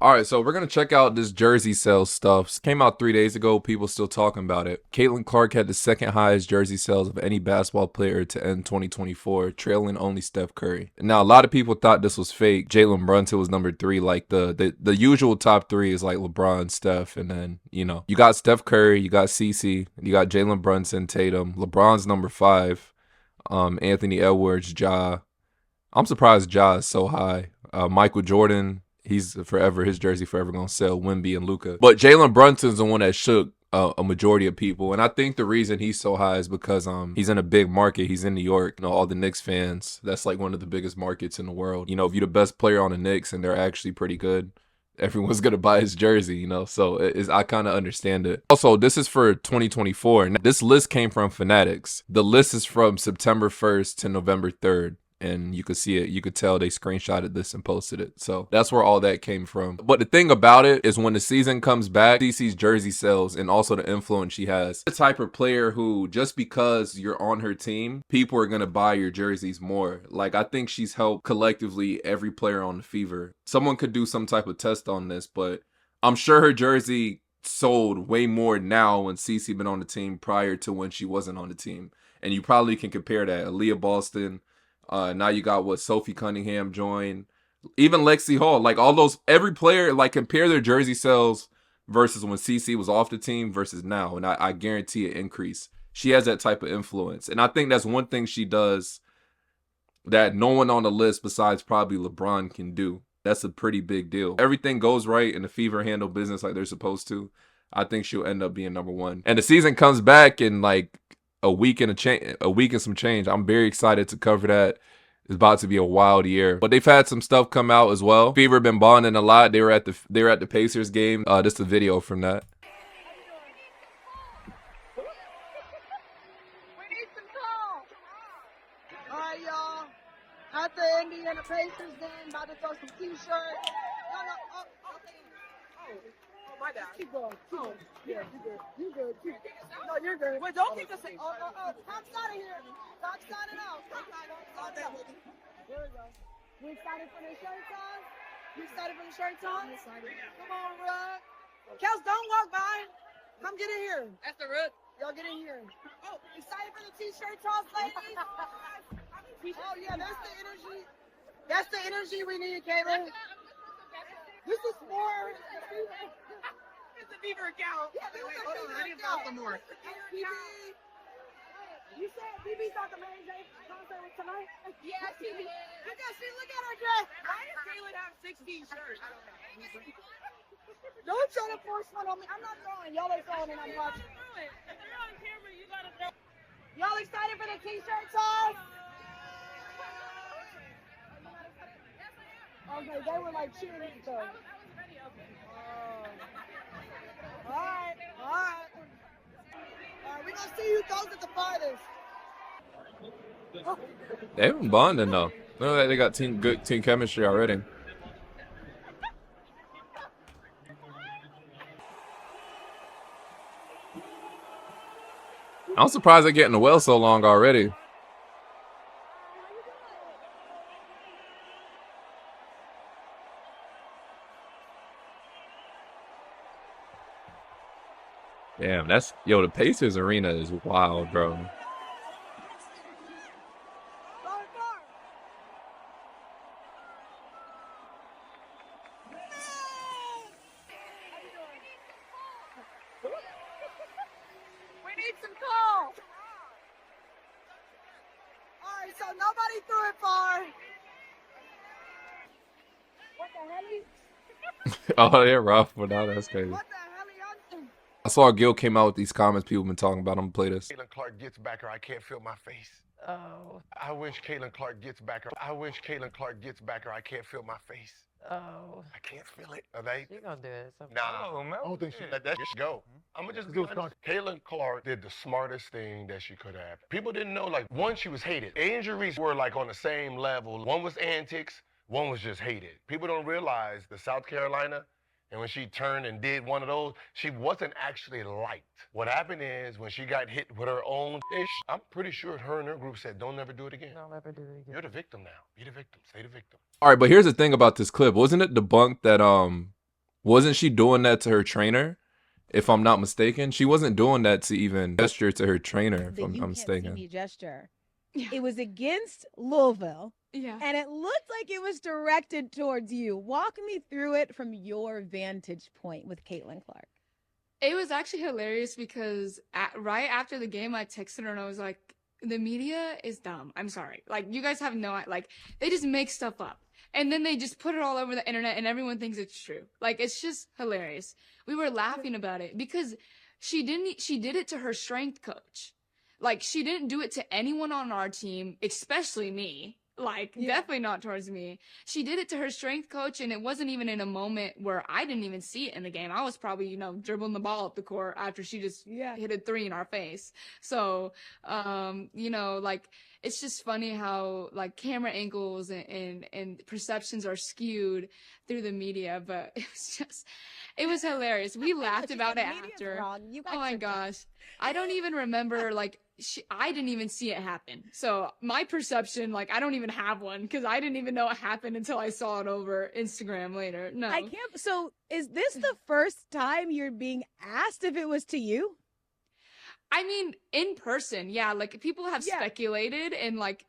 All right, so we're going to check out this jersey sales stuff. Came out 3 days ago. People still talking about it. Caitlin Clark had the second highest jersey sales of any basketball player to end 2024, trailing only Steph Curry. Now, a lot of people thought this was fake. Jalen Brunson was number three. Like the usual top three is like LeBron, Steph, and then, you got Steph Curry, you got CC, you got Jalen Brunson, Tatum. LeBron's number five. Anthony Edwards, Ja. I'm surprised Ja is so high. Michael Jordan, he's forever, his jersey forever gonna sell. Wemby and Luka. But Jalen Brunson's the one that shook a majority of people, and I think the reason he's so high is because he's in a big market. He's in New York. All the Knicks fans. That's like one of the biggest markets in the world. If you're the best player on the Knicks and they're actually pretty good, everyone's gonna buy his jersey, So I kind of understand it. Also, this is for 2024. Now, this list came from Fanatics. The list is from September 1st to November 3rd. And you could see it. You could tell they screenshotted this and posted it. So that's where all that came from. But the thing about it is when the season comes back, DC's jersey sells and also the influence she has. The type of player who, just because you're on her team, people are going to buy your jerseys more. Like, I think she's helped collectively every player on the Fever. Someone could do some type of test on this, but I'm sure her jersey sold way more now when CeCe been on the team prior to when she wasn't on the team. And you probably can compare that. Aaliyah Boston. Now you got Sophie Cunningham joined, even Lexi Hall, like all those, every player, like compare their jersey sales versus when CC was off the team versus now. And I guarantee an increase. She has that type of influence. And I think that's one thing she does that no one on the list besides probably LeBron can do. That's a pretty big deal. Everything goes right and the Fever handle business like they're supposed to. I think she'll end up being number one. And the season comes back in like a week and some change. I'm very excited to cover that. It's about to be a wild year. But they've had some stuff come out as well. Fever been bonding a lot. They were at the Pacers game. Just a video from that. We need some calls. All right, y'all. At the Indiana Pacers game, about to throw some t-shirts. No, okay. Oh, my bad. Keep going. Yeah, you good. No, you're good. Wait, don't keep the same. Tom's out of here. Tom's signing out. Here we go. You excited for the shirt on? You excited for the shirt on? I'm excited. Come on, Rook. Kels, don't walk by. Come get in here. That's the Rook. Y'all get in here. Oh, excited for the t-shirt toss, ladies? Oh, yeah, that's the energy. That's the energy we need, Caitlin. This is more. It's a Beaver account. Yeah, this is a Beaver account. More. You said BB's not the main concert with tonight? Yeah, BB. Look at her dress. Why does Caitlin have 16 shirts? I don't know. Don't try to force one on me. I'm not throwing. Y'all are throwing and I'm watching. If you're on camera, you gotta throw. Y'all excited for the t-shirt toss? Okay, they were like cheering each other. I was ready, okay. All right. We're gonna see who goes at the farthest. They've been bonding though. No, they got good team chemistry already. I'm surprised they're getting the well so long already. Damn, the Pacers arena is wild, bro. We need some calls. All right, so nobody threw it far. What the hell? Oh, they're rough, but now that's crazy. What the hell are y'all? I saw Gil came out with these comments people been talking about. I'm gonna play this. Caitlin Clark gets back or I can't feel my face. Oh. I wish Caitlin Clark gets back or I can't feel my face. Oh. I can't feel it. Are they? She gonna do it. Nah, I don't think she let that just go. I'm gonna just do it. Caitlin Clark did the smartest thing that she could have. People didn't know, like, one, she was hated. Injuries were like on the same level. One was antics, one was just hated. People don't realize the South Carolina, and when she turned and did one of those, she wasn't actually liked. What happened is when she got hit with her own ish, I'm pretty sure her and her group said, don't ever do it again. Don't ever do it again. You're the victim now. Be the victim. Stay the victim. All right, but here's the thing about this clip. Wasn't it debunked that Wasn't she doing that to her trainer? If I'm not mistaken, she wasn't doing that to even gesture to her trainer. If The I'm you not can't see mistaken. me gesture. Yeah. It was against Louisville, Yeah. and it looked like it was directed towards you. Walk me through it from your vantage point with Caitlin Clark. It was actually hilarious because right after the game, I texted her and I was like, the media is dumb. I'm sorry. Like, you guys have no, like, they just make stuff up. And then they just put it all over the internet and everyone thinks it's true. Like, it's just hilarious. We were laughing about it because she did it to her strength coach. Like, she didn't do it to anyone on our team, especially me. Like, definitely not towards me. She did it to her strength coach, and it wasn't even in a moment where I didn't even see it in the game. I was probably, dribbling the ball up the court after she just hit a 3 in our face. So, like, it's just funny how, like, camera angles and perceptions are skewed through the media, but it was hilarious. We laughed about it after. Oh my gosh. I don't even remember, like, I didn't even see it happen. So my perception, like, I don't even have one because I didn't even know it happened until I saw it over Instagram later. No. I can't. So is this the first time you're being asked if it was to you? I mean, in person, yeah. Like, people have speculated and, like,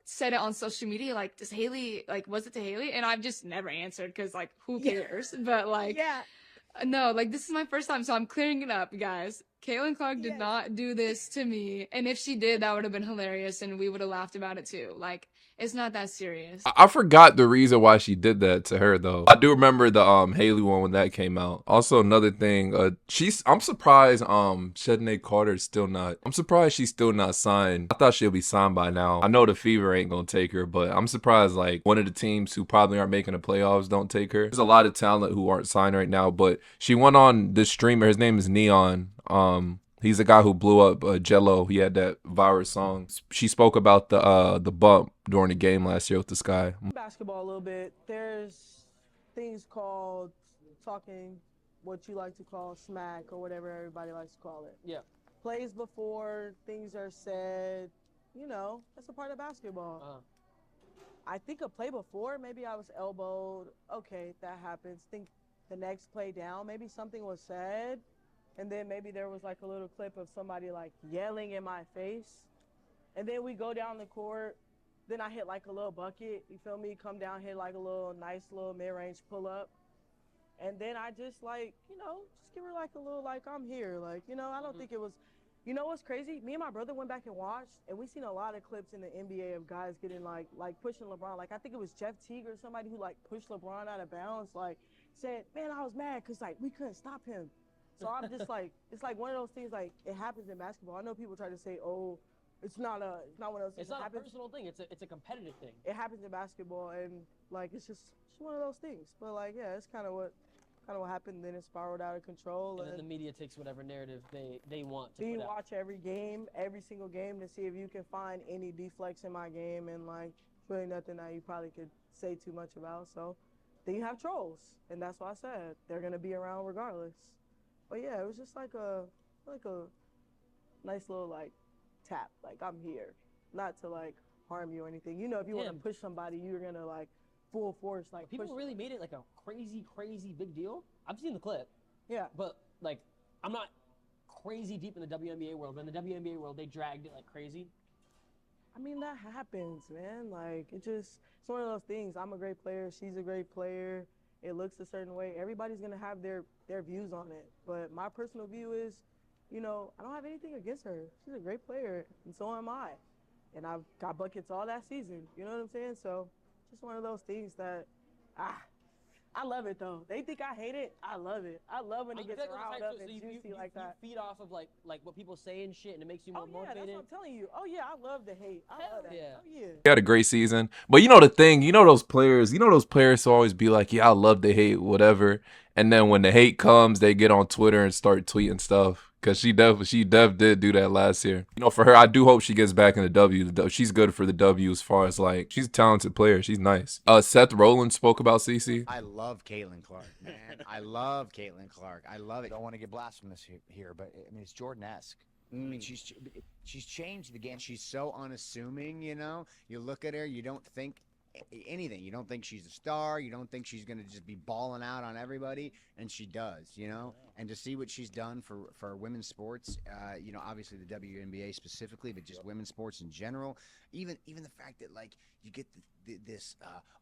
said it on social media, like, does Hailey, like, was it to Hailey? And I've just never answered because, like, who cares? But, like, no, like, this is my first time, so I'm clearing it up, guys. Caitlin Clark did not do this to me. And if she did, that would have been hilarious and we would have laughed about it too. Like, it's not that serious. I forgot the reason why she did that to her though. I do remember the Hailey one when that came out. Also another thing, I'm surprised Chennedy Carter's still not. I'm surprised she's still not signed. I thought she'll be signed by now. I know the Fever ain't gonna take her, but I'm surprised like one of the teams who probably aren't making the playoffs don't take her. There's a lot of talent who aren't signed right now, but she went on this streamer. His name is Neon. He's the guy who blew up Jello. He had that viral song. She spoke about the bump during the game last year with this guy. Basketball a little bit. There's things called talking, what you like to call smack or whatever everybody likes to call it. Yeah. Plays before things are said. That's a part of basketball. I think a play before, maybe I was elbowed. Okay, that happens. Think the next play down, maybe something was said. And then maybe there was like a little clip of somebody like yelling in my face. And then we go down the court. Then I hit like a little bucket. You feel me? Come down, hit like a little nice little mid-range pull up. And then I just like, just give her like a little like I'm here. Like, I don't think it was, what's crazy? Me and my brother went back and watched, and we seen a lot of clips in the NBA of guys getting like pushing LeBron. Like I think it was Jeff Teague or somebody who like pushed LeBron out of bounds. Like said, man, I was mad because like we couldn't stop him. So I'm just like, it's like one of those things, like, it happens in basketball. I know people try to say, oh, it's not one of those things. It's not a personal thing. It's a competitive thing. It happens in basketball, and, like, it's just one of those things. But, like, yeah, it's kind of what happened. Then it spiraled out of control. And then the media takes whatever narrative they want to then put you out. watch every game, every single game, to see if you can find any deflects in my game. And, like, it's really nothing that you probably could say too much about. So then you have trolls. And that's why I said they're going to be around regardless. But yeah, it was just like a nice little like tap, like I'm here, not to like harm you or anything. If you want to push somebody, you're gonna like full force like. People push really made it like a crazy big deal. I've seen the clip. Yeah. But like, I'm not crazy deep in the WNBA world. But in the WNBA world, they dragged it like crazy. I mean, that happens, man. Like it's one of those things. I'm a great player. She's a great player. It looks a certain way. Everybody's gonna have their views on it. But my personal view is, I don't have anything against her. She's a great player, and so am I. And I've got buckets all that season. You know what I'm saying? So, just one of those things that, I love it though. They think I hate it. I love it. I love when it gets riled up and juicy like that. You feed off of like what people say and shit, and it makes you more motivated. That's what I'm telling you. Oh yeah, I love the hate. I love that. Yeah. Oh yeah. He had a great season. But the thing, those players who always be like, yeah, I love the hate, whatever. And then when the hate comes, they get on Twitter and start tweeting stuff. Because she did do that last year. For her, I do hope she gets back in the W. She's good for the W as far as like, she's a talented player. She's nice. Seth Rollins spoke about CC. I love Caitlin Clark, man. I love Caitlin Clark. I love it. I don't want to get blasphemous here, but I mean, it's Jordan-esque. I mean, she's changed the game. She's so unassuming, You look at her, you don't think anything. You don't think she's a star. You don't think she's going to just be balling out on everybody, and she does, you know. And to see what she's done for women's sports, you know, obviously the WNBA specifically, but just women's sports in general. Even the fact that like you get this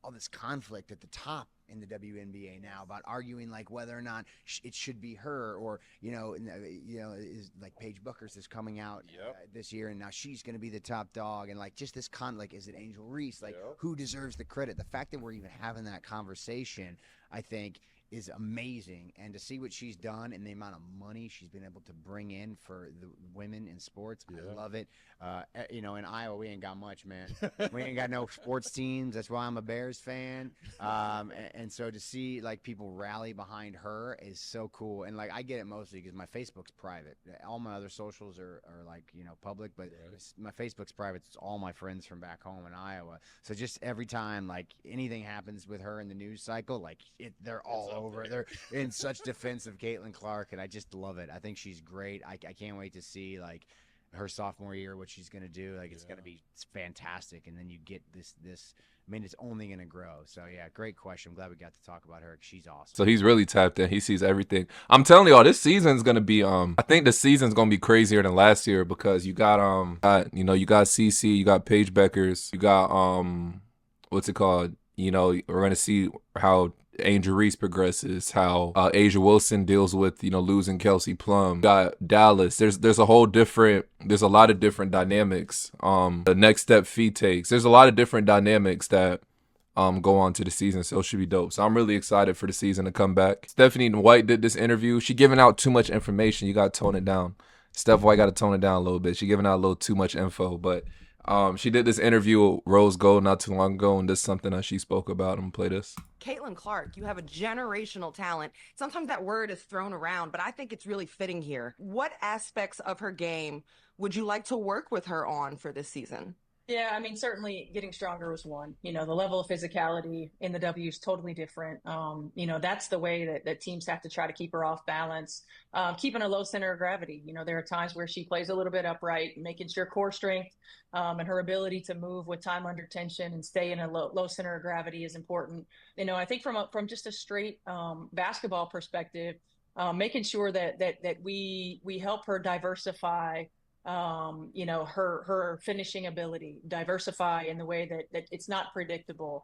all this conflict at the top in the WNBA now about arguing like whether or not it should be her, or you know is like Paige Buckers is coming out this year, and now she's going to be the top dog, and like just this like is it Angel Reese, like who deserves the credit? The fact that we're even having that conversation, I think, is amazing. And to see what she's done and the amount of money she's been able to bring in for the women in sports, I love it. You know, in Iowa, we ain't got much, man. We ain't got no sports teams. That's why I'm a Bears fan. And so to see like people rally behind her is so cool. And like I get it mostly because my Facebook's private. All my other socials are like, you know, public, but my Facebook's private. It's all my friends from back home in Iowa. So just every time like anything happens with her in the news cycle, like they're all over. They're in such defense of Caitlin Clark, and I just love it. I think she's great. I can't wait to see like her sophomore year, what she's gonna do. Like it's gonna be fantastic. And then you get this. I mean, it's only gonna grow. So yeah, great question. I'm glad we got to talk about her. She's awesome. So he's really tapped in. He sees everything. I'm telling y'all, this season's gonna be I think the season's gonna be crazier than last year because you got you got CC, you got Paige Beckers, you got what's it called? You know, we're gonna see how Angel Reese progresses, how Asia Wilson deals with, you know, losing Kelsey Plum. You got Dallas. There's a lot of different dynamics. The next step Fee takes. There's a lot of different dynamics that go on to the season, so it should be dope. So I'm really excited for the season to come back. Stephanie White did this interview. She giving out too much information. You got to tone it down. Steph White got to tone it down a little bit. She giving out a little too much info, but she did this interview with Rose Gold not too long ago, and this is something that she spoke about. I'm gonna play this. Caitlin Clark, you have a generational talent. Sometimes that word is thrown around, but I think it's really fitting here. What aspects of her game would you like to work with her on for this season? Yeah, I mean, certainly getting stronger was one. You know, the level of physicality in the W is totally different. You know, that's the way that teams have to try to keep her off balance, keeping a low center of gravity. You know, there are times where she plays a little bit upright, making sure core strength and her ability to move with time under tension and stay in a low center of gravity is important. You know, I think from just a straight basketball perspective, making sure that we help her diversify you know, her finishing ability, diversify in the way that it's not predictable,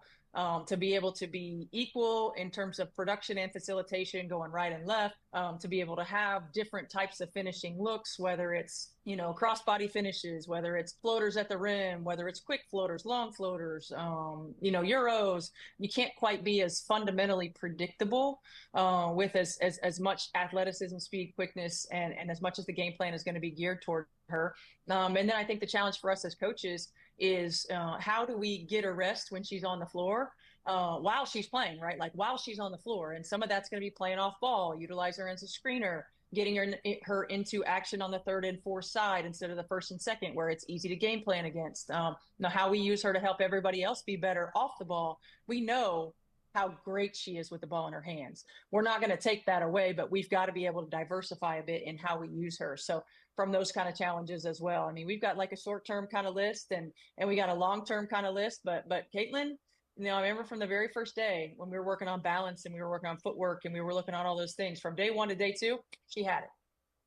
to be able to be equal in terms of production and facilitation going right and left, to be able to have different types of finishing looks, whether it's, you know, crossbody finishes, whether it's floaters at the rim, whether it's quick floaters, long floaters, you know, Euros. You can't quite be as fundamentally predictable with as much athleticism, speed, quickness, and as much as the game plan is going to be geared toward her. And then I think the challenge for us as coaches is how do we get her rest when she's on the floor while she's playing, right? Like while she's on the floor. And some of that's going to be playing off ball, utilize her as a screener, getting her into action on the third and fourth side instead of the first and second, where it's easy to game plan against. Now, how we use her to help everybody else be better off the ball. We know how great she is with the ball in her hands. We're not going to take that away, but we've got to be able to diversify a bit in how we use her. So from those kind of challenges as well. I mean, we've got like a short-term kind of list and we got a long-term kind of list, but Caitlin, you know, I remember from the very first day when we were working on balance and we were working on footwork and we were looking at all those things, from day one to day two, she had it.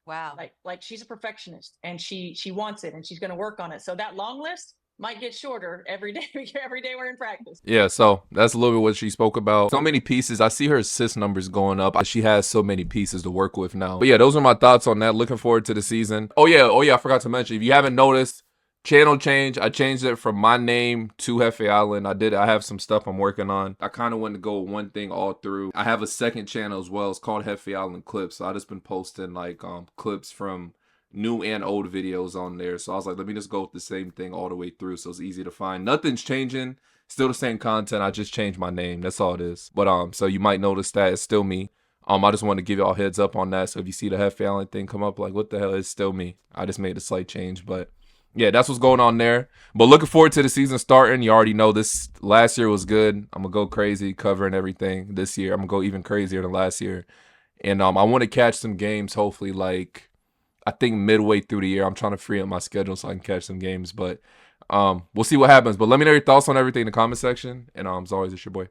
Wow. Like she's a perfectionist and she wants it and she's going to work on it. So that long list might get shorter every day we're in practice. Yeah, so that's a little bit what she spoke about. So many pieces. I see her assist numbers going up. She has so many pieces to work with now. But yeah, those are my thoughts on that. Looking forward to the season. Oh yeah, I forgot to mention, if you haven't noticed, channel change. I changed it from my name to Hefe Island. I have some stuff I'm working on. I kind of wanted to go one thing all through. I have a second channel as well. It's called Hefe Island Clips. So I just been posting like clips from new and old videos on there. So I was like, let me just go with the same thing all the way through so it's easy to find. Nothing's changing. Still the same content. I just changed my name. That's all it is. But so you might notice that it's still me. I just want to give y'all heads up on that. So if you see the Hefe Island thing come up, like, what the hell, it's still me. I just made a slight change. But yeah, that's what's going on there. But looking forward to the season starting. You already know this last year was good. I'm going to go crazy covering everything this year. I'm going to go even crazier than last year. And I want to catch some games, hopefully, like, I think midway through the year. I'm trying to free up my schedule so I can catch some games. But We'll see what happens. But let me know your thoughts on everything in the comment section. And as always, it's your boy.